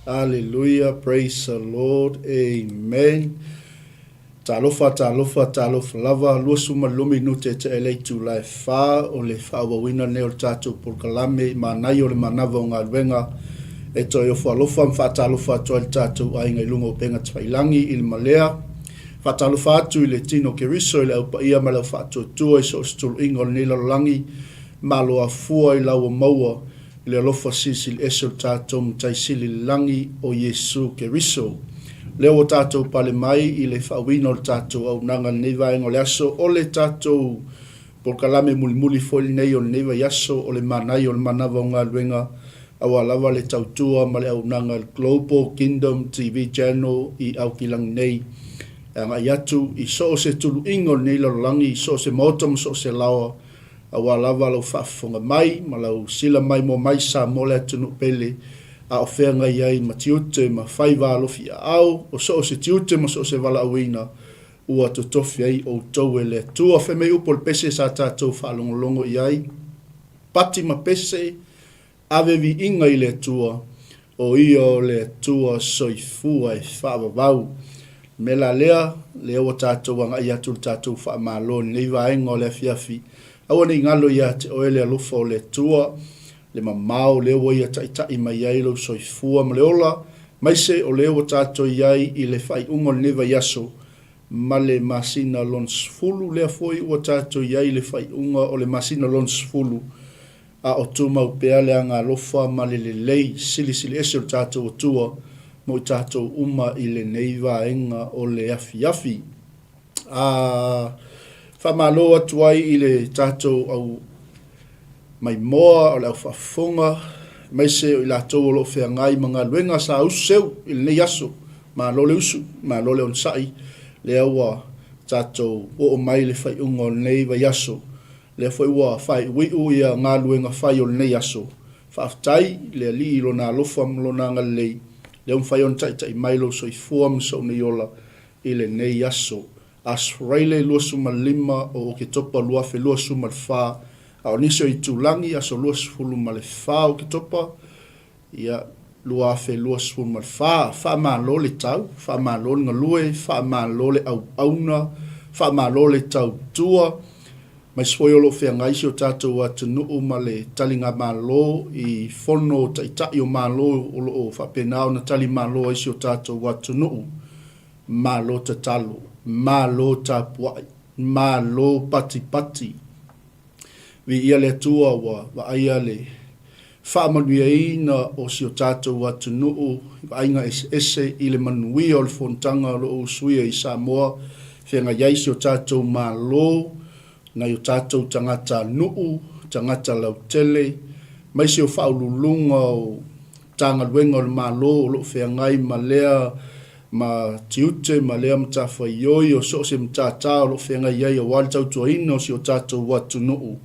Hallelujah. Praise the Lord. Amen. Talofa, talofa, talofa lava. Lua suma lumi nute te 𝚜𝚘𝚎𝚅 o le whaawawina neo tātou 𝚘𝚑𝚡 Manai o le Manava o Galuega. E toi o whaalofa whaatalofa toa le tātou ainga ilunga o penga tawailangi i le malea. Whaatalofa atu i le tino keriso i le aupa ia ma le whaatotua i so stulu ingo le nilalangi. Malo a fua i lau o maua. Le alofa sisi le eso tātou mtaisili langi o Yesu keriso. Leo o tātou pale mai i le whaawina o tātou au nanga neva ingo le aso o le tātou 𝚘𝚑𝚡 muli foi nei o neva yaso o le Manai o le Manava o Galuega. Awa lava le tautua ma le au nanga Global Kingdom TV channel i au kilang nei. Anga yatu i so se tulu ingo nei langi, so se motom, so se lawa. Awa lava lau whaafonga mai, ma lau sila mai mo mai sa mole atunu pele. A ofenga iai ma tiute ma whaiva alofi a au, o so se tiute ma so se wala awina. Ua to tofi ai o tau ele. Tua wheme upol pese sa tātou whaalongolongo iai. Pati ma pese, avevi inga i le tua, o ia le tua soifua e whaavavau. Mela lea, lea o tātou anga i atu tātou whaamaloni, nei vaenga o le fiafi. Awa ni ngalo ia te oele alofa o le tua, le mamau leo o ia taitai mai ai lau soifua ma le ola, maise o leo o tātou iai i le whai ungo neva yaso, ma le masina lonsfulu lea foi o tātou iai le whai unga o le masina lonsfulu, a o tūmau pea le anga alofa ma le lei sili ese o tātou o tua, mo i tātou uma i le neiva enga o le afi. Whamalo atu ai i le tātou au mai moa o le au whafonga, mai se o i lātou o lo whengai mga luenga sa useu i le nei aso, ma lo le usu, ma lo le onsai, le aua tātou o mai le whai unga o nei vai aso, le whai ua whai wiu ia ngā luenga whai o le nei aso, whaaftai le li i lo nā lofa mlo nā ngā lei, le whai on tai mai lo so i fuam so nei ola i le nei aso. Asraile lua suma lima o ke topa lua fe lua suma le wha a o niso i tūlangi aso lua sufulu ma le wha o ke topa ia lua fe lua suma le wha maa lo le tau, wha maa lo le ngalue, wha maa lo le au auna, wha maa lo le tau tua mai swoi o lo whea ngaisi o tātou a tunuu ma le talinga maa lo i fono taitai o maa lo o lo o wha penao na tali maa lo aisi o tātou a tunuu maa lo ta talo ma lo tapuai, ma lo pati. Vi ia le tua wa aia le whaamanuia ina o si o tātou atu nuu, wa ainga ese i le manui o le fontanga lo o suia i Samoa, whenga iaisi o tātou ma lo, ngai o tātou tangata nuu, tangata lautele, mai si o whaululunga o tanga luenga o le ma lo whengai ma lea, ma tiute ma lea mtafa ioi o so se mtata o lo whenga iai o wale tau tuaina o si o tātou watu nuu.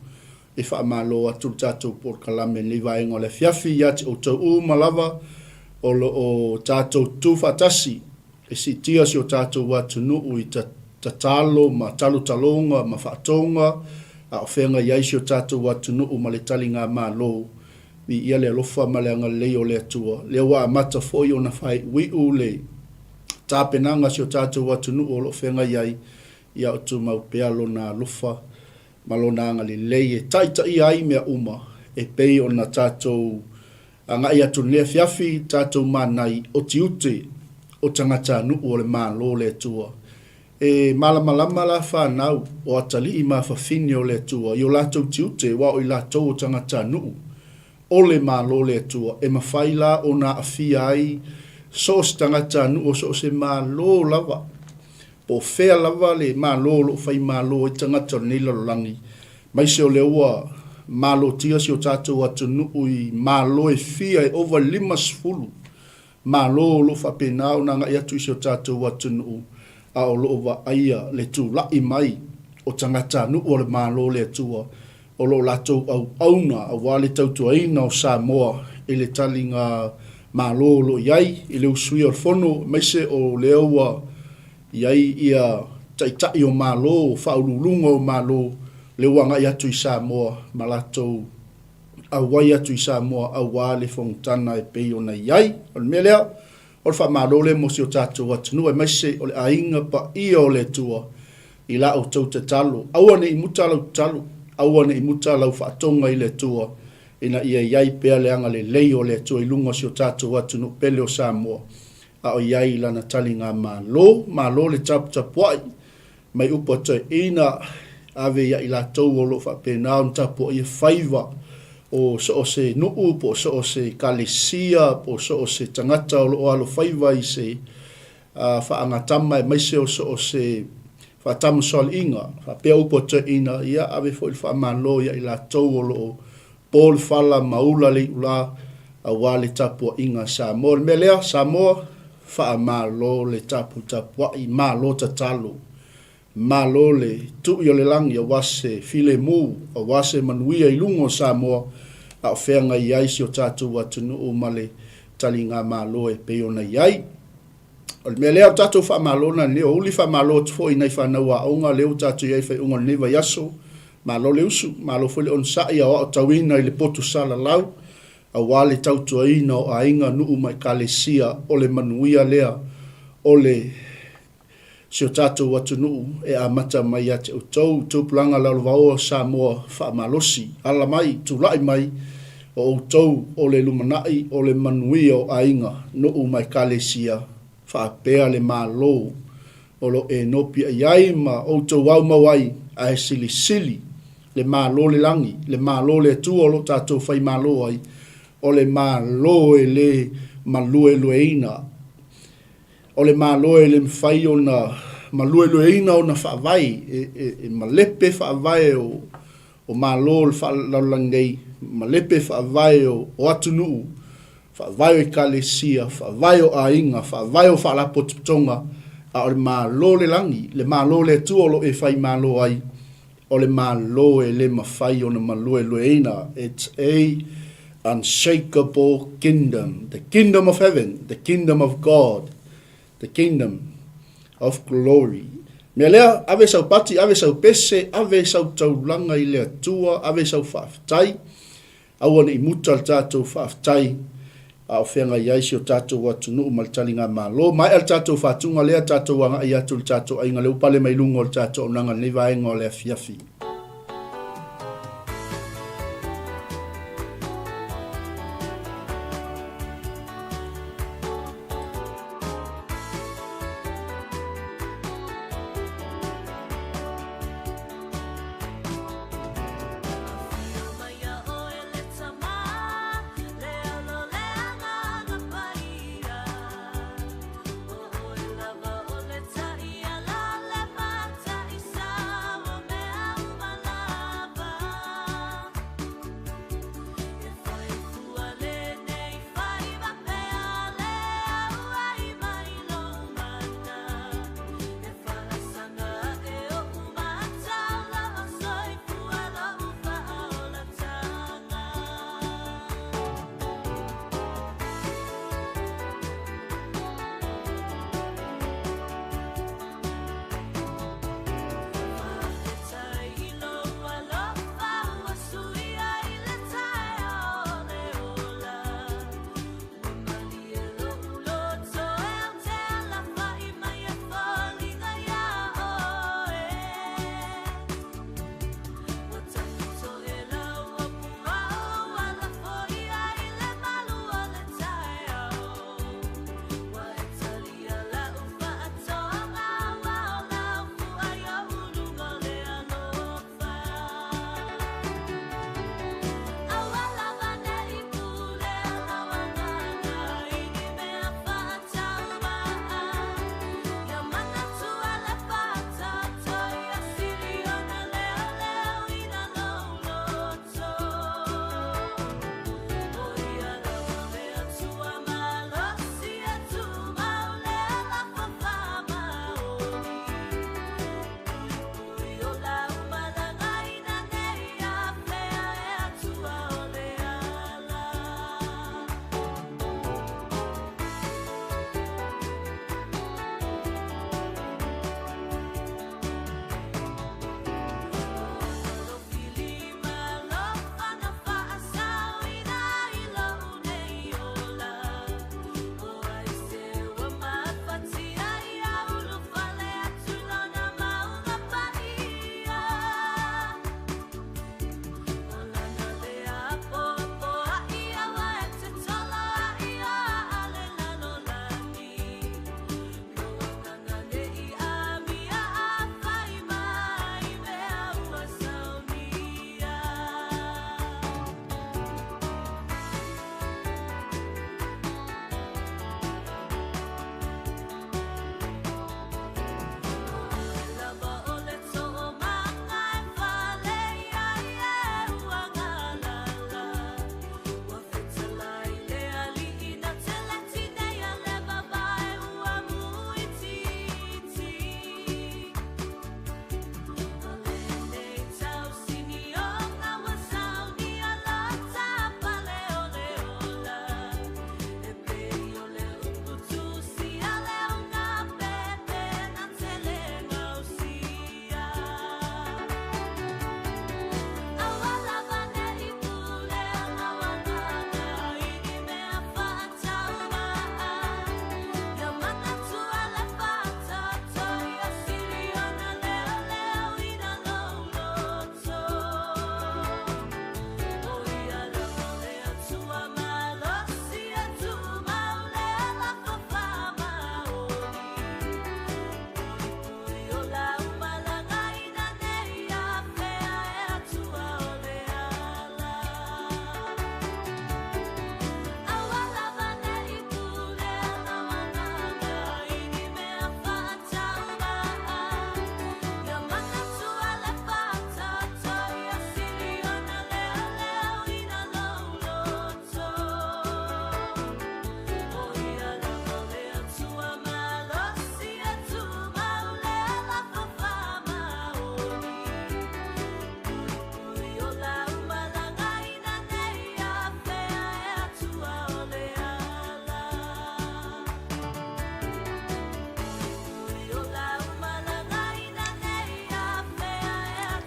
E wha malo atu tātou 𝚘𝚑𝚡 ni vaenga o le fiafi iati o tau malava o tātou tūwhatasi. E si tia si o tātou watu nuu i tatalo ma talonga ma whaatonga a o whenga iaisi o tātou atunuu ma le talinga mālo mi ia le alofa ma le anga leo le atua. Le wa mata foi o na whai wiu le tāpenanga si o tātou atunuu o lo whenga iai ia o tu mau pealo na alofa ma lo na anga le lei e taita i ai mea uma e pei o na tātou anga ia tu lea fiafi tātou Manai o tiute o tangata nuu o le mālo le atua. E malamalama la whanau o atali i ma whawhini o le atua. I o lātou tiute wa o i lātou o tangata nuu o le mālo le atua. E mawhaila o na awhia ai so se tangata nuu o so se mālo lava. Po whea lava le mālo lo whai mālo i tangata ni lalolangi. Mai se o le ua mālo tia si o tātou atu nuu i mālo e whia e over 5 mālo lo whapenao na ngai atu si o tātou atu nuu. A o loo wa aia le tū lai mai o tangata nuu o le mālo le atua o lo latou au auna a wale tautuaina o Samoa i le talinga mālo lo iai i le usui o fono maise o le aua iai ia taitai o mālo o whaululunga o mālo le wanga i atu i Samoa ma latou au wai atu i Samoa au wale fongtana e pei o na iai o le melea o le whamālo le mo si o tātou atunua e maise o le ainga pa ia o le tua i la o tau te talo. Aua ne i muta lau talo, aua ne i muta lau whaatonga i le tua ina ia iai pea le anga le lei o le tua i lunga si o tātou atunu pele o Samoa. A o iai lana tali ngā mālo le tapuai mai upa te ina ave ia i la tau o lo whapenao tapu i whaiva o so se nuu po so se kalesia po so se tangata o alo whaiva i se whaangatama e maise o so se whaatamu sol inga whapea upo te ina ia ave fo il whaamalo ia i la tau o lo pol whala maula le ula a wale tapua inga Samoa me lea Samoa whaamalo le tapua i malo tatalo malo le tu i o le langi a wase file mu a wase manuia i lungo Samoa a o whenga i aisi o tātou atunu o male tali ngā mālo e peo na iai. O le mea lea o tātou wha mālo na leo, uli wha mālo tufo i nei whanau a onga leo tātou iai whai unga neva yaso, mālo le usu, mālo fwele on sai a o tawina i le potu sala lau, a wale tautua ina o a inga nuu mai kalesia o le manuia lea, o le si o tātou atunu e a mata mai ate o tūpulanga lau vao Samoa wha malosi, ala mai, tūlai mai, o tau o le lumanai o le manuia o ainga nuu mai kalesia whaapea le mālo o lo e nopia iai ma o tau au mawai a e sili le mālo le langi le mālo le tu o lo tātou whai mālo ai o le mālo e le malue lueina o le mālo e le mwhai o na malue lueina o na whaavai e malepe whaavai o mālo le whaalaulangai malepe whaavai o atunuu, whaavai o i kalesia, whaavai o ainga, whaavai o whaalapotonga, a o le mālo le langi, le mālo le tuolo e whai mālo ai, o le mālo e le mawhai o na malue lueina. It's a unshakable kingdom, the kingdom of heaven, the kingdom of God, the kingdom of glory. Mea lea, ave sau pati, ave sau pese, ave sau taulanga i lea tua, ave sau whaaftai, aua ni muta al tātou whaaftai, a o whenga iaisi o tātou atunu maltali ngā mālo, mai al tātou whaatunga lea tātou wanga i atu le tātou ainga leo pale mai lungo le tātou nanga neva ainga o lea fiafi.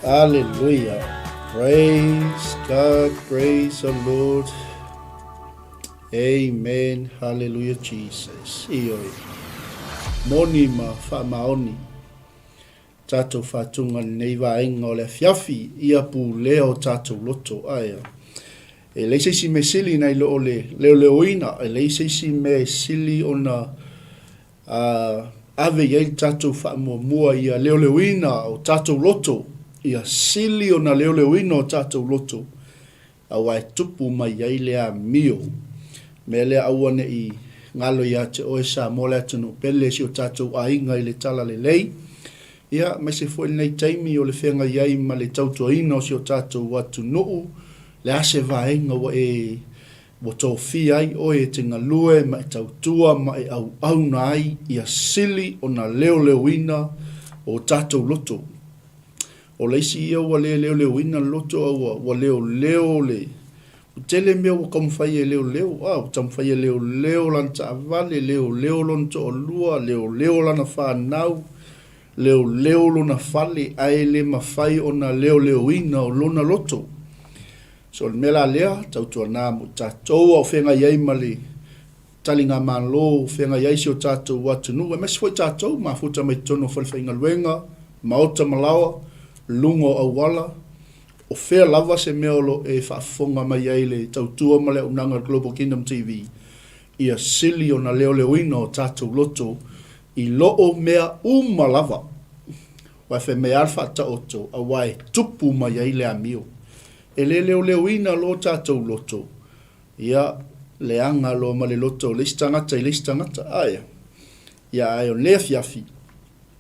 Hallelujah. Praise God. Praise the Lord. Amen. Hallelujah, Jesus. Ioi. Moni ma whamaoni. Tato whatunga nei waenga o le fiafi. Ia pu leo tato loto aia. E leise si me sili nei lo le leo ina. E leise si me sili o na ave iei tato whamua ia leo ina o tato loto. Ia sili o na leo ina o tato loto. A wai tupu mai iei lea mio. Me lea awane i ngalo ia te oe sa mo lea tunu pele si o tato a inga i le tala le lei. Ia, mai se fwoi nei taimi o le whenga iei ma le tautua ina si o tato watu nuu. Le ase vaenga wa e wa tō ai o e te ngalue ma e tautua ma e au nai ia sili o na leo ina o tato loto. O leisi ia wa leo ina loto au wa leo le. Tele mea wa kamwhai e leo. Tamwhai e leo lan ta avale, leo lon to o lua, leo lana whanau, leo lona fale, ae le mawhai o na leo ina o lona loto. So le mela lea, tautua nā mo tātou au whenga iei mali, talinga malo, whenga iei si o tātou watunu. E mesi fwoi tātou, ma futa mai tono whalwhainga luenga, maota malawa, lungo awala, o whea lava se meolo e whaafonga mai iei le tautua male unanga Global Kingdom TV. Ia sili o na leo ina o tātou loto, i loo mea lava. Wai whe mea alfa ta oto, a wai tupu mai iei le amio. E le leo ina lo tātou loto. Ia le anga lo ma le loto, le stangata, aia. Ia ai o le fiafi.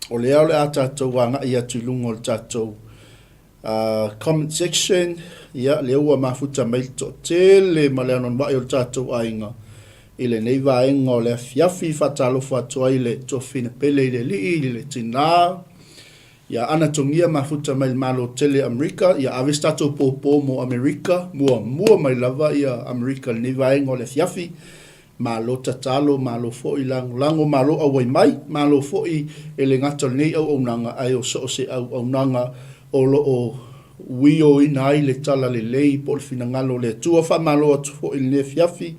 O le au le a tātou wanga ia tulungo le tātou. Comment section, ia le ua mafuta mai to tele ma le anon mai o le tātou ainga. I le nei vaenga o le fiafi fatalo fatua i le to fina pele i le li le tina. Ia anatongia mafuta mai malo tele Amerika, ia aves tato popo mo Amerika, mua mai lava ia Amerika le vaenga o le fiafi, malo tatalo, malo fo i lango, malo awai mai, malo fo i le ngata nei au nanga, ai o so se au nanga o lo o wio i nai le tala le lei, po le fina ngalo le tua fa malo atu fo i le fiafi,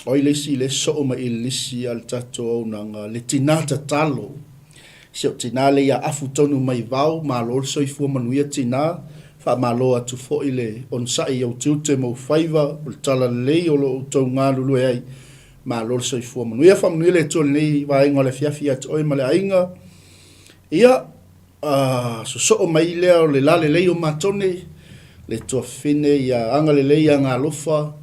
o le si le so ma il lisi al tato au nanga le tinata talo se o tinale ia afu tonu mai vau ma lo so i fu manuia tina fa malo atu fo ile on sai o tute mo faiva o tala le o lo to ngalu lu ai ma lo so i fu manuia fa manuia le to nei va inga le fiafi at o ma le ainga ia so mai le o le lale le o matone le to fine ia anga le anga lofa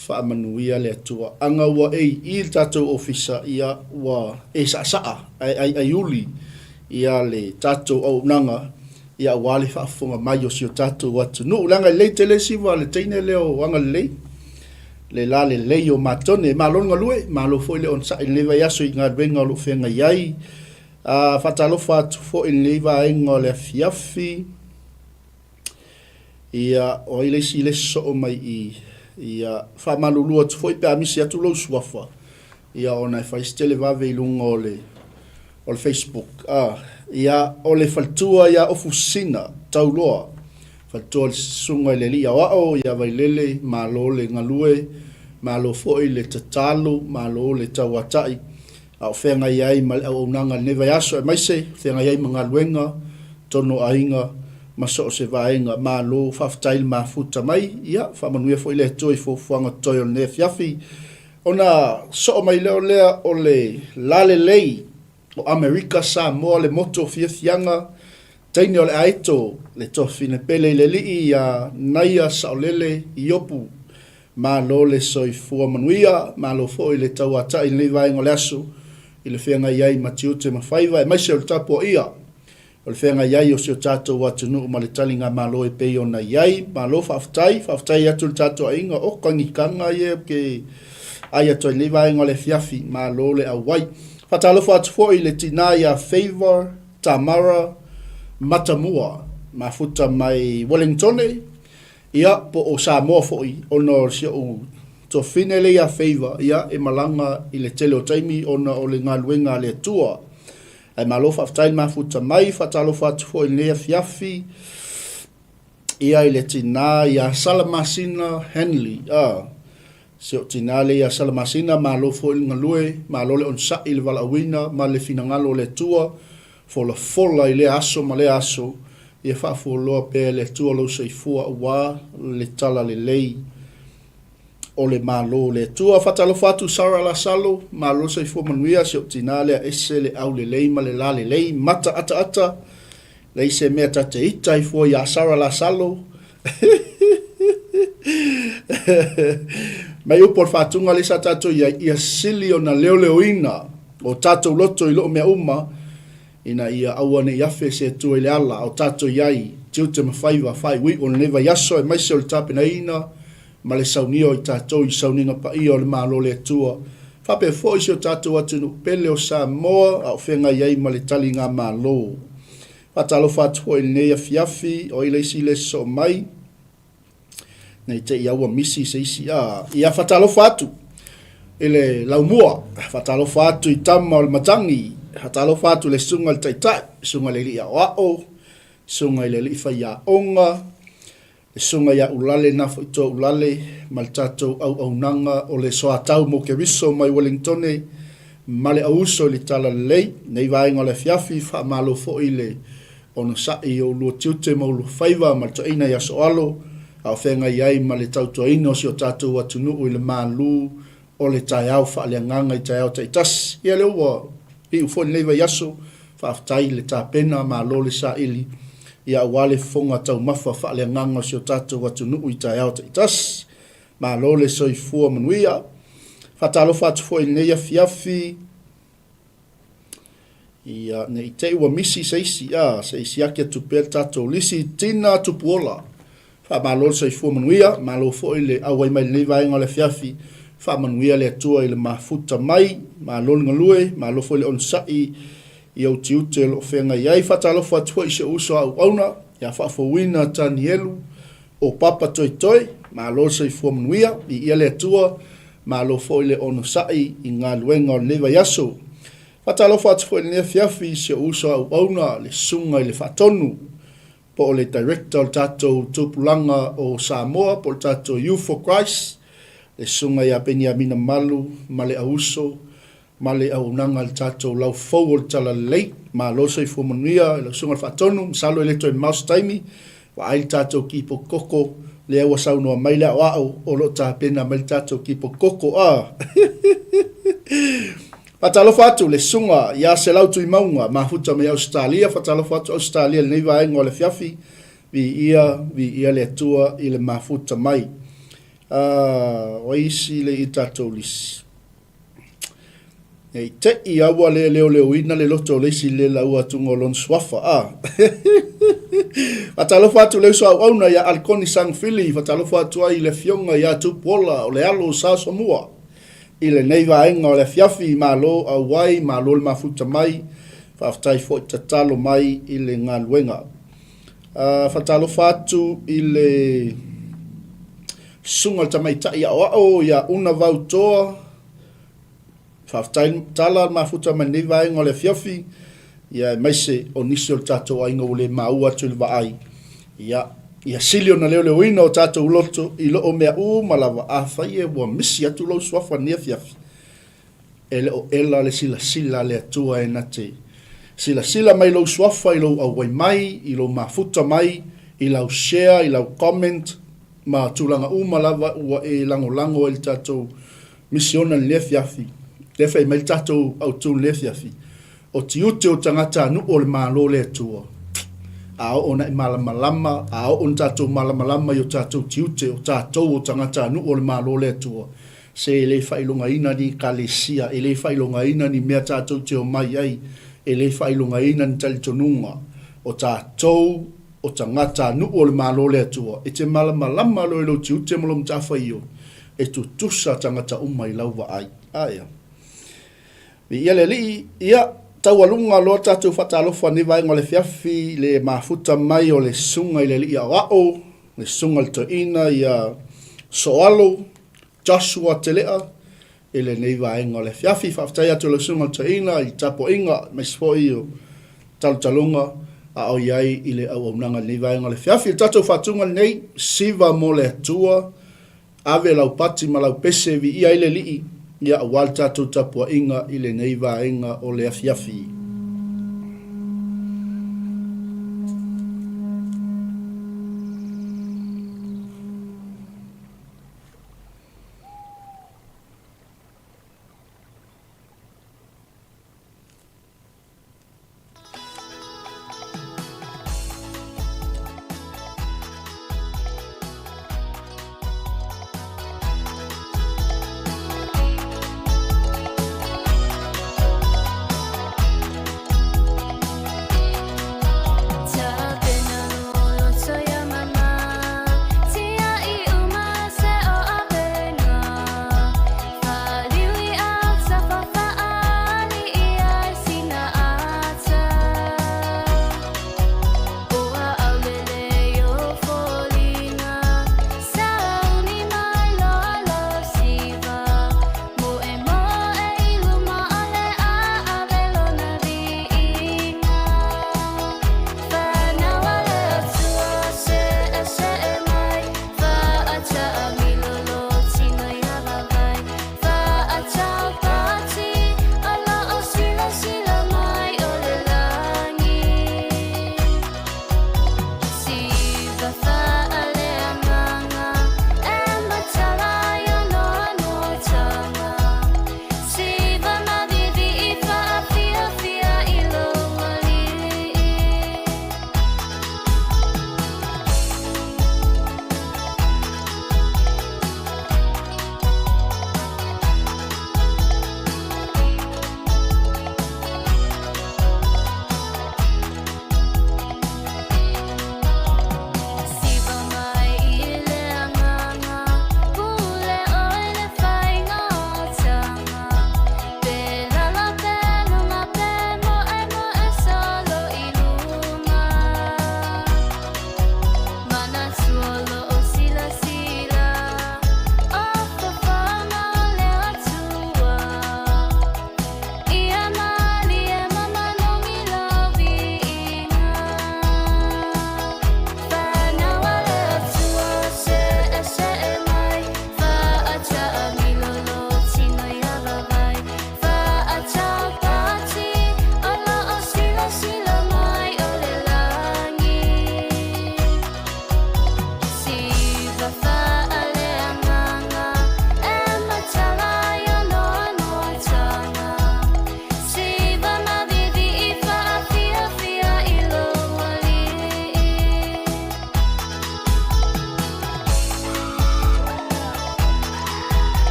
fa manuia le atua anga wa i tatou ofisa ia wa saa ai uli ia le tatou au nanga ia wale fa fonga mai o si o tatou watu no langa le tele siva le teine leo anga le lale le o matone malonga lue malo foi le on sa le va yaso i ngadwenga lo fenga yai fatalo fat fo in le va enga le fiafi ia o ile si le so mai ia fa malulu atu foi pe amisi atu lo suafa ia ona fa stele va veilunga o le Facebook ia o le faltua ia ofusina tauloa faltua sunga le lia o ia vailele malo le ngalue malo foi le tatalo malo le tawatai au fenga iai mal au nanga neva yaso mai se fenga iai mangaluenga tono ainga maso se vaenga malo faftail mafuta mai ia fa manuia foi le toi fo fuanga toi ne fiafi ona so mai le o le lale lei o Amerika sa mo le moto fianga taini o le aito le tofine pele le li ia naia saulele iopu malo le soi fua manuia malo foi le tawata i le vaenga le aso i le fenga iai matiute mafaiva e mai se o tapo ia o le whenga iai o si o tātou watunu ma le talinga malo e pei o na iai, malo whaftai atu le tātou a inga o kangikanga ia ke ai atu i lewa inga le fiafi malo le awai. Whatalofa atu fo i le tina ia Favor, Tamara, Matamua, ma futa mai Wellington ia po o Samoa fo i ono si o to fine le ia Favor ia e malanga i le tele o taimi ona o le ngaluenga le tua. Ai malo whaftain mafuta mai, whatalofa atu fo i lea fiafi, ia i le tina ia Salamasina Henley, se o tina le ia Salamasina, malo fo i ngalue, malo le on sa i le wala awina, ma le finangalo le tua, fo la fola i le aso, ma le aso, ia whaafoloa pe le tua lo seifua ua, le tala le lei, o le malo le tua whatalofa atu sara la salo, malo seifua manuia, se o tina le ese le au le lei, ma le la le lei, mata ata ata, le se mea tate ita i fua ia sara la salo, mai upo whatunga le sa tato ia sili o na leo leo ina, o tato loto i loo mea uma, ina ia awane iafe se tua i le ala, o tato iai, 𝚜𝚘𝚑𝚡𝚑 whai ui, o newa yaso e maise o le tapena ina, ma le saunio i tato i sauninga pa ia o le malo le tua, whape fo isi o tato atunu pele o Samoa, au whenga iai ma le tali ngā malo. Whatalo whatua i nea fiafi, o ile isi le so mai, nei te iaua misi se isi ia whatalo whatu, ile laumua, whatalo whatu i tama o le matangi, whatalo whatu le sunga le taitai, sunga le li a wao, sunga le li whai a onga, le sunga ia ulale na fo ulale, ma le tatou au nanga o le soa tau mo ke wiso mai Wellingtone, ma le auso le tala lei, nei vaenga le fiafi, wha malo fo ile, ono sa i o lua tiute ma ulu whaiva, ma le toina ia soalo, au whenga iai ma le tautua ino si o tatou atunu i le malu, o le tai au wha le nganga i tai au tai tas, ia le ua, i ufoni leiva yaso, wha aftai le tāpena ma lo le sa ili, ia wale fonga tau mafa wha le nganga si o tatou atunu i tai au tai tas, ma lo le soifua manuia, whatalo whatu fo i neia fiafi, ia nei te ua misi seisi ake tupea tatou lisi tina tupuola, wha malo soifua manuia, malo fo i le awai mai nei vaenga le fiafi, wha manuia le atua i le mafuta mai, malo ngalue, malo fo i le onsai, i au tiute lo whenga iai, whatalo whatua i se uso au auna, ia whaafowina tanielu, o papa toi toi, malo soifua manuia, i ia le atua, malo fo i le onosai, i ngā luenga o neva yaso, whatalo whatu i le fiafi se uso au auna, le sunga i le whatonu, po o le director o tatou tupulanga o Samoa, po o tatou Youth for Christ, le sunga ia Benjamina Malu, ma le auso, ma le aunanga le tatou lau fau o le tala lei, ma loso i fumanuia, le sunga le whatonu, msalo i leto i mouse taimi, wa ai tatou kipo koko, le awa saunoa mai le au o lo ta pena mai tatou kipo koko Whatalo whatu le sunga ia se lautu i maunga ma huta me Australia, whatalo whatu Australia le neiva engo le fiafi vi ia le atua i le mafuta mai. O isi le i tatou lisi. Ei te i awa le leo ina le loto le isi le laua tungo lon swafa Whatalo whatu le uso au auna ia alkoni sang fili, whatalo whatu ai le fionga ia tupola o le alo sa Samoa. I le neiva enga o le fiafi malo au wai malo le mafuta mai whaaftai fo i tatalo mai i le ngā luenga. Whatalo whatu i le sunga tamaitai au ia una vautoa whaaftai tala mafuta mai neiva enga o le fiafi ia maise o nisi o tato ainga o le maua tu le vaai. Ia silio na leo ina o tatou loto i loo mea malawa a whai e wa misi atu lau swafa nia fiafi. E le o ela le sila le atua e na te. Sila mai lau swafa i lau awai mai, i lau mafuta mai, i lau share, i lau comment, ma tulanga malawa ua e lango e le tatou misiona le fiafi. Lefa i mai tatou au tu le fiafi. O tiute o tangata anu o le malo le atua. Ao ona i malamalama, ao on tatou malamalama i o tatou tiute, o tatou o tangata anu o le malo le atua. Se ele whailonga ina ni kalesia, ele whailonga ina ni mea tatou te o mai ai, ele whailonga ina ni talitonunga, o tatou o tangata anu o le malo le atua. E te malamalama lo ilo tiute malom tafa iyo, e tu tusa tangata umai lauwa ai. Aia. Ia le li, ia, tau alunga lo tatou whatalofa ni vai ngole fiafi le mafuta mai o le sunga i le li a wao, le sunga le toina i a soalo, Joshua telea, ele nei vaenga o le fiafi whaftai atu le sunga taina I tapo inga me spoi o talunga a o iai I le au aunanga nei vaenga o le fiafi tatou whatunga nei siva mo le atua ave lau pati ma lau pese vi ia ile lii ia awal tatou tapo inga I le nei vaenga o le fiafi.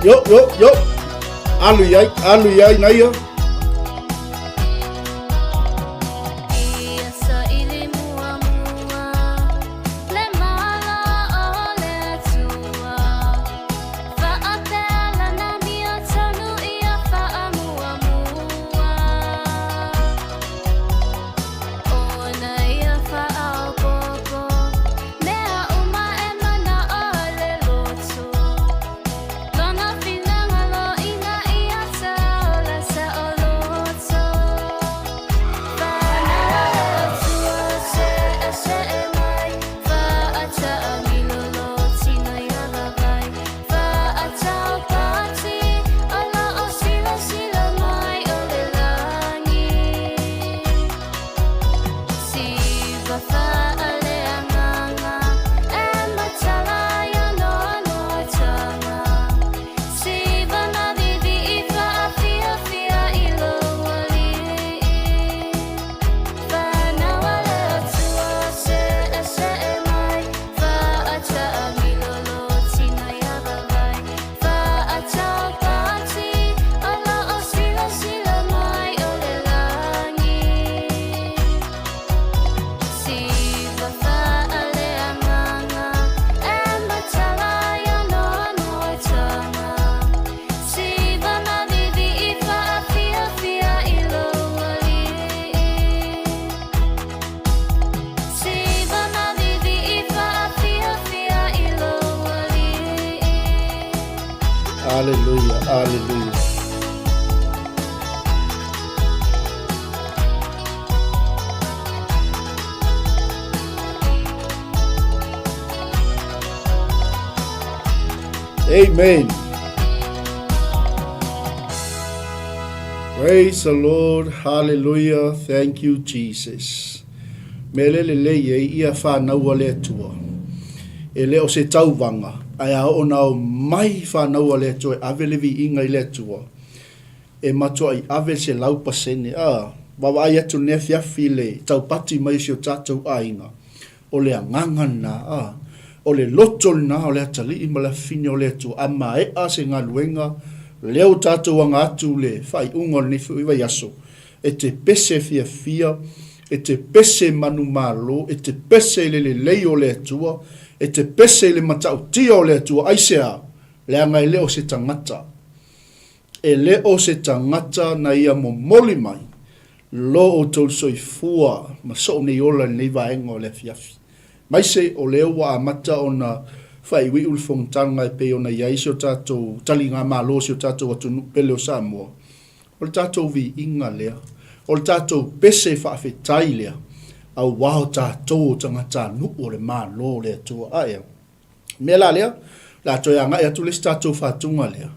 Yo. Alu yai na ia. Lona finanga lo ina ia sa ola sa ola Hallelujah. Amen. Praise the Lord. Hallelujah. Thank you, Jesus. Melelele ye ia whanau le atua. E leo se tauwanga. Ai a ona o mai whanau le atua. Ave levi inga i le atua. E matua i ave se lau pasene. Wawa ai atu ne fiafi le taupati mai si o tātou ainga. O le angangana. O le loto na o le atali i mala fine o le atu. Ama e a se ngā luenga. Leo tātou anga atu le whai ungo ni fuiwa yaso. E te pese fia. E te pese manu malo. E te pese le leo le atua. E te pese le matau tia o le atua. Aisea, le anga e leo se tangata. E leo se tangata na ia mo moli mai. Lo o tau soi fua. Ma so nei ola nei vaenga o le fiafi. Mai se o leo wa amata o na whai wi ulfong tanga e pe o na iaisi o tātou tali ngā malo si o tātou atu pele o Samoa. O le tātou vi inga lea. O le tātou pese whaafetai lea. Au wao tātou tangata nuku o le malo lea tua aia. Mela lea, la toi anga e atu le tātou whātunga lea.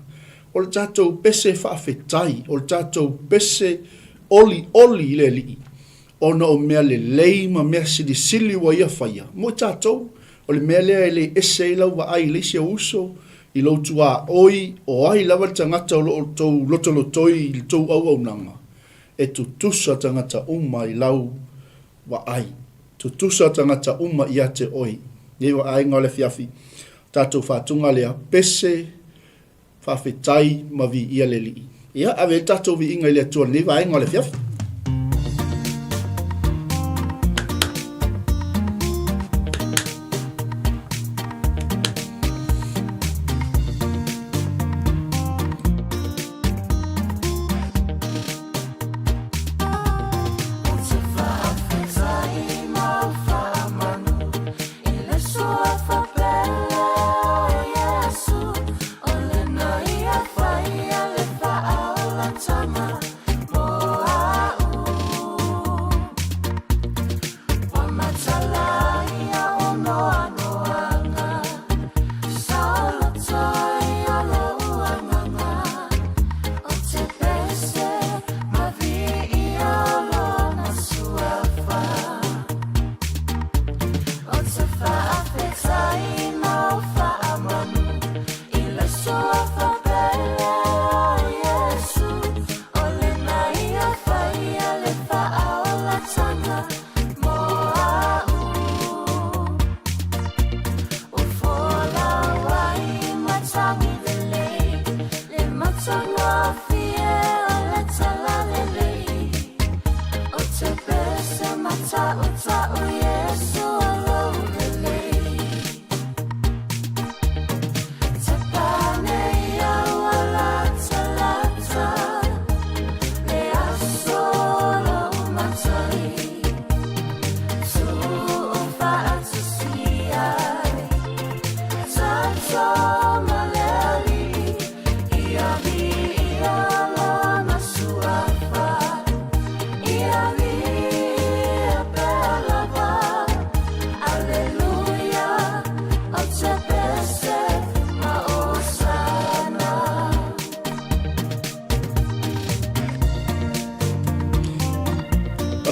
O le tātou pese whaafetai. O le tātou pese oli le li. Ona o mea le leima mea sili wa ia whaia. Mo tātou. O le mea lea e le ese i lau wa ai leisi a uso i lau tua oi o ai lawa tangata o loto lotoi i tau au nanga. E tu tusa tangata uma i lau wa ai. Tu tusa tangata uma i ate oi. Nei wa ai ngā le fiafi. Tātou whātunga lea pese whawhetai mavi ia le li. Ia ave tātou vi inga i lea tua nei wa ai ngā le fiafi.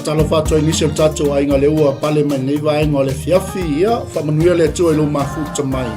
Talo whātua inisi o tātou ainga le ua pale mai nei vaenga o le fiafi ia whamanuia le atua i lo mafuta mai.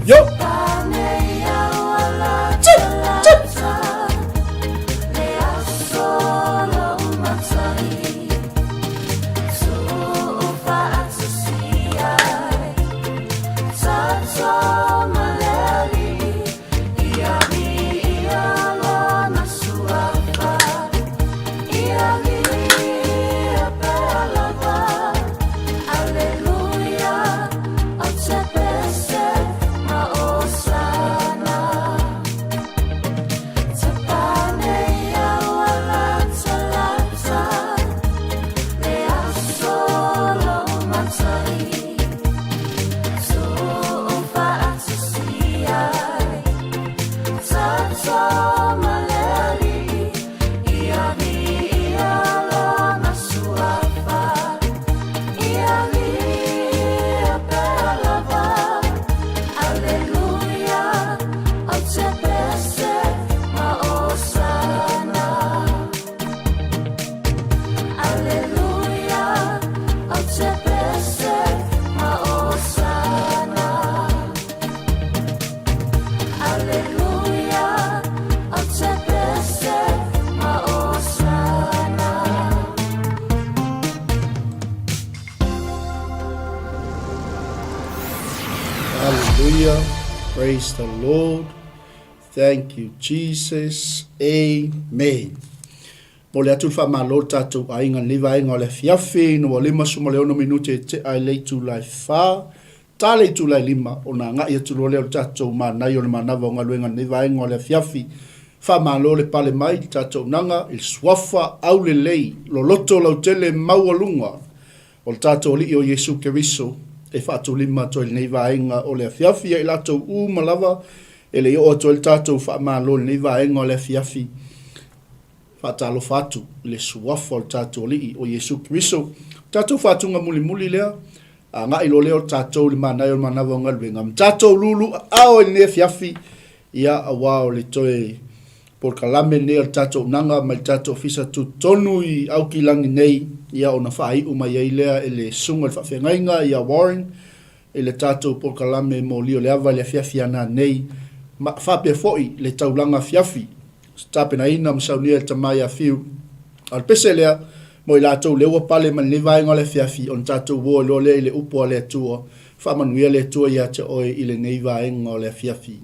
Yo. Hallelujah. Praise the Lord. Thank you, Jesus. Amen. Mo le atu whamalo tātou ainga liwa inga le fiafi no wa lima suma leo no minute te ai leitu lai whā. Tā leitu lai lima o nā ngai atu lo leo tātou Manai o le Manava o Galuega liwa inga le fiafi. Whamalo le pale mai tātou nanga il swafa au le lei lo loto lau tele maualunga o tātou li o Yesu Keriso. E whātou lima to il neiva inga o le fiafi e latou malava e le o to il tātou whamalo le neiva inga o le fiafi. Whātalo whātu le suafa o tātou li o Yesu Keriso. Tātou whātunga muli lea. A ngā ilo leo tātou li Manai o Manava o Galuega. Tātou lulu ao e ne fiafi ia a wao le toe por kalame ne o tātou nanga mai tātou fisa tu tonu i au ki langi nei ia o na whai umai ei lea e le sunga le whawhengainga ia Warren e le tātou por kalame mo lio le awa le fiafi ana nei whapea foi le taulanga fiafi tāpena ina msaunia e tamai a fiu al pese lea mo i lātou leua pale man levainga le fiafi on tātou wo lo le le upo le atua whamanuia le atua ia te oe i le neivaenga o le fiafi.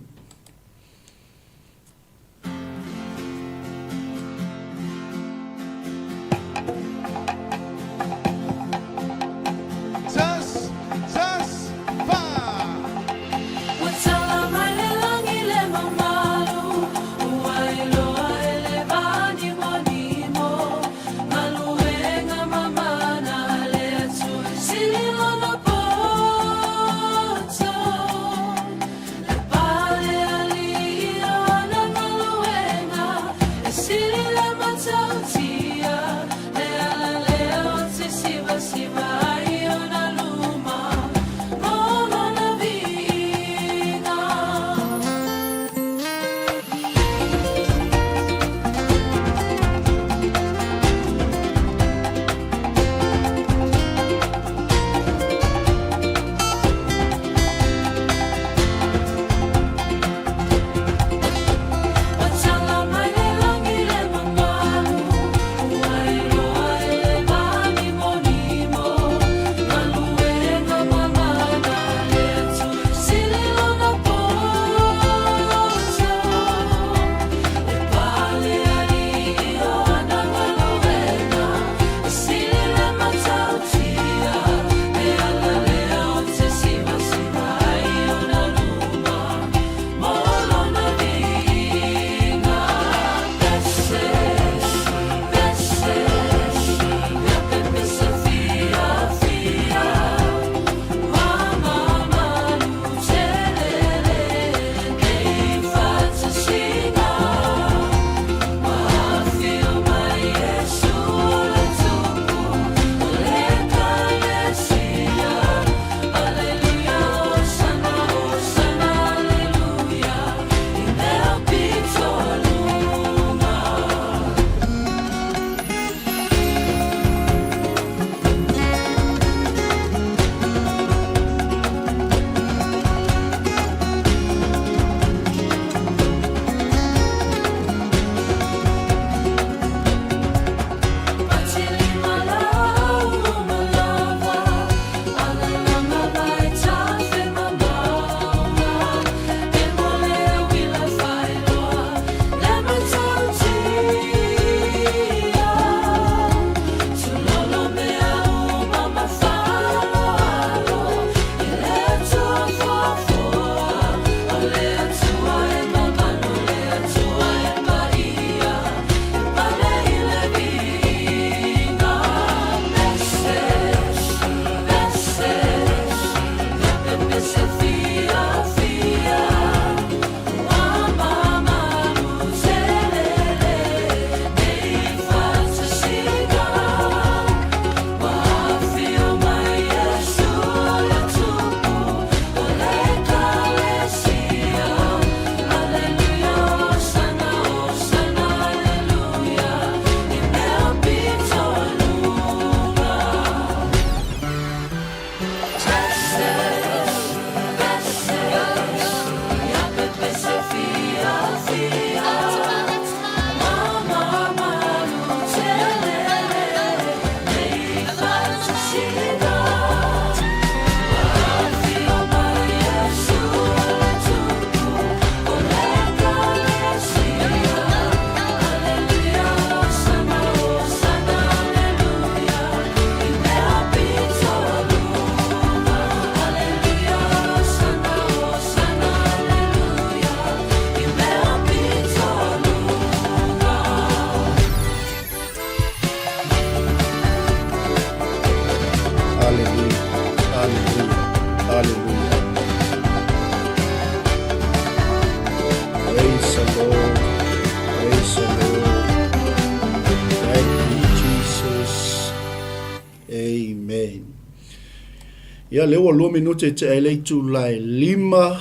Ia lewa 2 minute te elei tu lai 5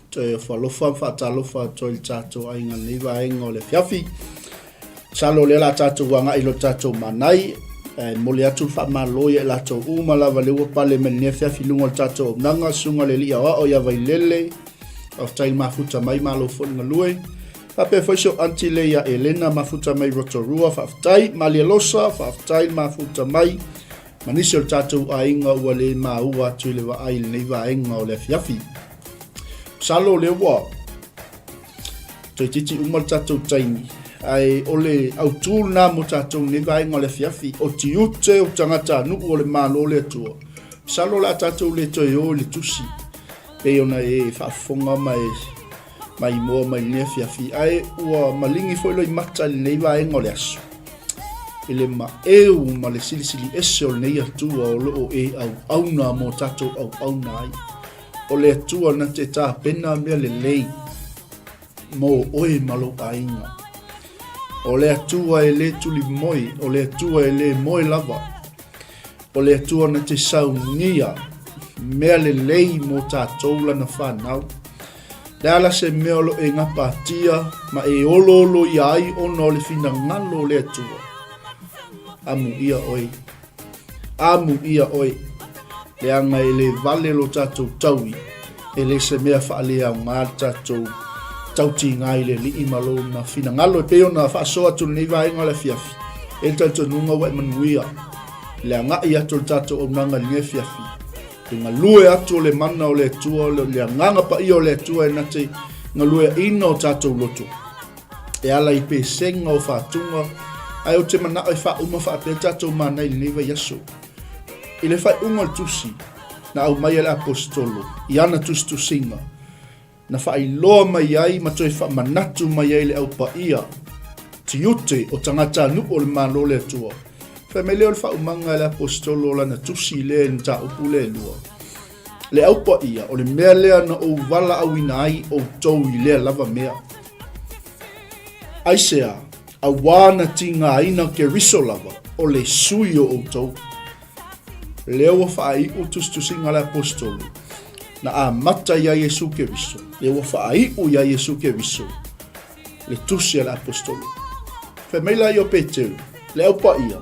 te whalofa whaatalofa toi tātou ainga niwa ainga o le fiafi. Salo le la tātou wanga ilo tātou manai. Mole atu whaamaloia e tātou umalawa lewa pale menia fiafi lunga o tātou nanga sunga le lia o ia vai lele. Of tai mafuta mai malo whanunga lue. Pape whaisho anti leia Elena mafuta mai Rotorua whaftai. Malialosa whaftai mafuta mai. Manisi o tātou ainga ua le maua tu le wa ai nei wa ainga o le fiafi. Salo le wa. Toi titi umal tātou taimi. Ai ole au tūna mo tātou nei wa ainga o le fiafi. O ti ute o tangata nuku o le malo le tua. Salo la tātou le toi o le tusi. Pe ona e whaafonga mai moa mai le fiafi. Ai ua malingi foilo i mata le nei wa ainga o le asu. Ele ma ma le silisili ese o nei atua o loo e au auna mo tatou au auna ai. O le atua na te tā pena mea le lei mo oe malo ainga. O le atua e le tuli moi, o le atua e le moi lava. O le atua na te saunia mea le lei mo tatou lana whanau. Le ala se mea lo e ngapatia ma e olo i ai ono le fina ngalo le atua. Amu ia oi. Le anga e le vale lo tātou taui. E le se mea whaalea ngā tātou tauti ngai le li imalo na fina ngalo e peo na whaasoa tu nei vaenga le fiafi. E tātou nunga wai manuia. Le anga i atu tātou o nanga linge fiafi. Te ngā lue atu le mana o le tua, le nganga pa i o le tua e nate ngā lue ina o tātou loto. E ala i pe senga o whaatunga. Ai o te mana ai wha uma wha te tātou Manai le newa yaso. I le whai unga tusi na au mai le apostolo. I ana tusi tusinga. Na wha i loa mai ai ma toi wha manatu mai ai le au pa ia. Ti ute o tangata nu o le malo le tua. Wha me leo le wha umanga le apostolo la na tusi le ni ta upu le lua. Le au pa ia o le mea lea na o wala au ina ai o tau i lea lava mea. Aisea. A wana tinga ina ke riso lava o le sui o outou. Leo whaai o tustusinga le apostolo. Na a mata ia Yesu ke riso. Leo whaai o ia Yesu ke riso. Le tusi le apostolo. Whameila i o Peteu. Leo pa ia.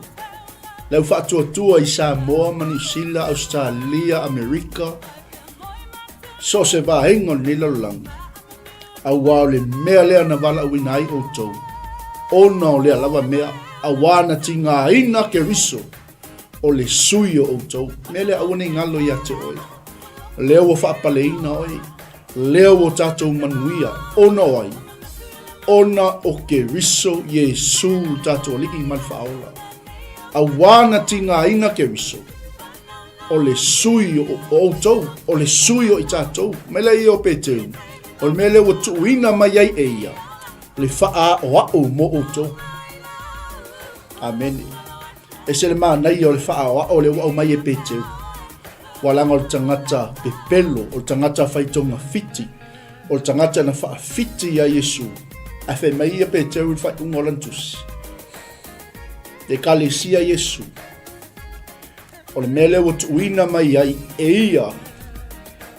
Leo whaatua tua i Samoa, Manisila, Australia, Amerika. So se vahenga nila lang. A wao le mea lea na wala uinai outou. Ona o lea lava mea a wana tinga ina ke riso o le sui o outou. Mea lea awane ngalo ia te oi. Leo o whaapale ina oi. Leo o tātou manuia. Ona oi. Ona o ke riso Yesu tātou li i man whaola. A wana tinga ina ke riso o le sui o outou. O le sui o i tātou. Mea lea i o Peteu. O le mea lea o tuina mai ai e ia. Le faa o au mo outou. Amen. E se le Manai o le faa o au le wau mai e Peteu. Walanga o le tangata pepelo, o le tangata whaitonga fiti, o le tangata na faa fiti a Yesu. A whai mai e Peteu i whai ungolantusi. Le kalesia Yesu. O le mele o tuina mai ai e ia.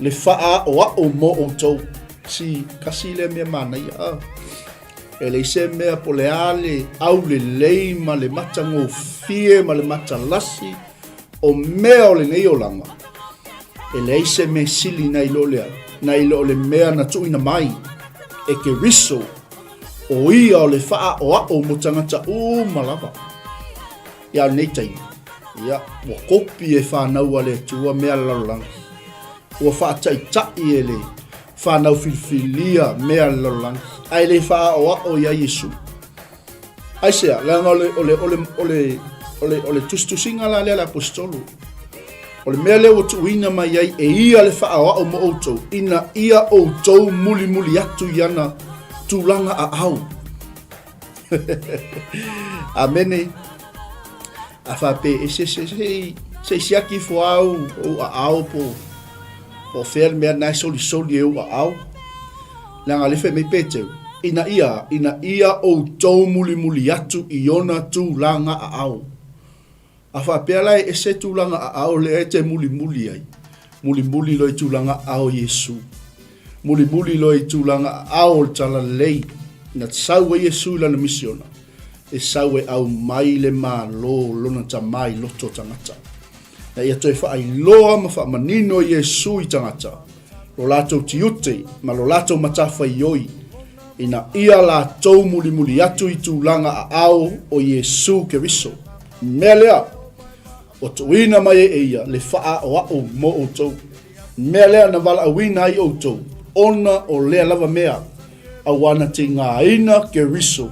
Le faa o au mo outou. Si kasi le mea Manai a. E le se mea po le ale, au le lei, ma le mata ngō fie, ma le mata lasi, o mea o le nei o langa. E le se me sili na ilo lea, na ilo le mea na tuina mai, e ke riso, o ia o le faa o a o mo tangata o malava. Ia nei taimi, ia, wa kopi e whanau a le tua mea lalolanga. Ua wha tai tai e le whanau filfilia mea lalolanga. Ai le faa o ia Yesu. Ai sea, langa ole tustusinga la le apostolo. Ole mea le o tuina mai ai e ia le faa o mo outou. Ina ia outou muli atu iana tūlanga a au. Amene. A whape e se siaki fo au o a au po fer mea nai soli e o a au. Langa le fe me Peteu. Ina ia o tau muli atu i ona tūlanga a au. A whapea lai e se tūlanga a au le e te muli ai. Muli lo i tūlanga ao Yesu. Muli lo i tūlanga ao tala lei. Na sau e Yesu lana misiona. E sau e au mai le mā lo lona ta mai loto tangata. Na ia toi wha ai loa ma wha manino Yesu i tangata. Lo lātou tiute ma lo lātou matawha i oi. Ina ia lātou muli atu i tūlanga a ao o Yesu Keriso. Mea lea. O tuina mai e ia le wha o ao mo o tau. Mea lea na wala awina i o tau. Ona o lea lava mea. Awana te ngā ina Keriso.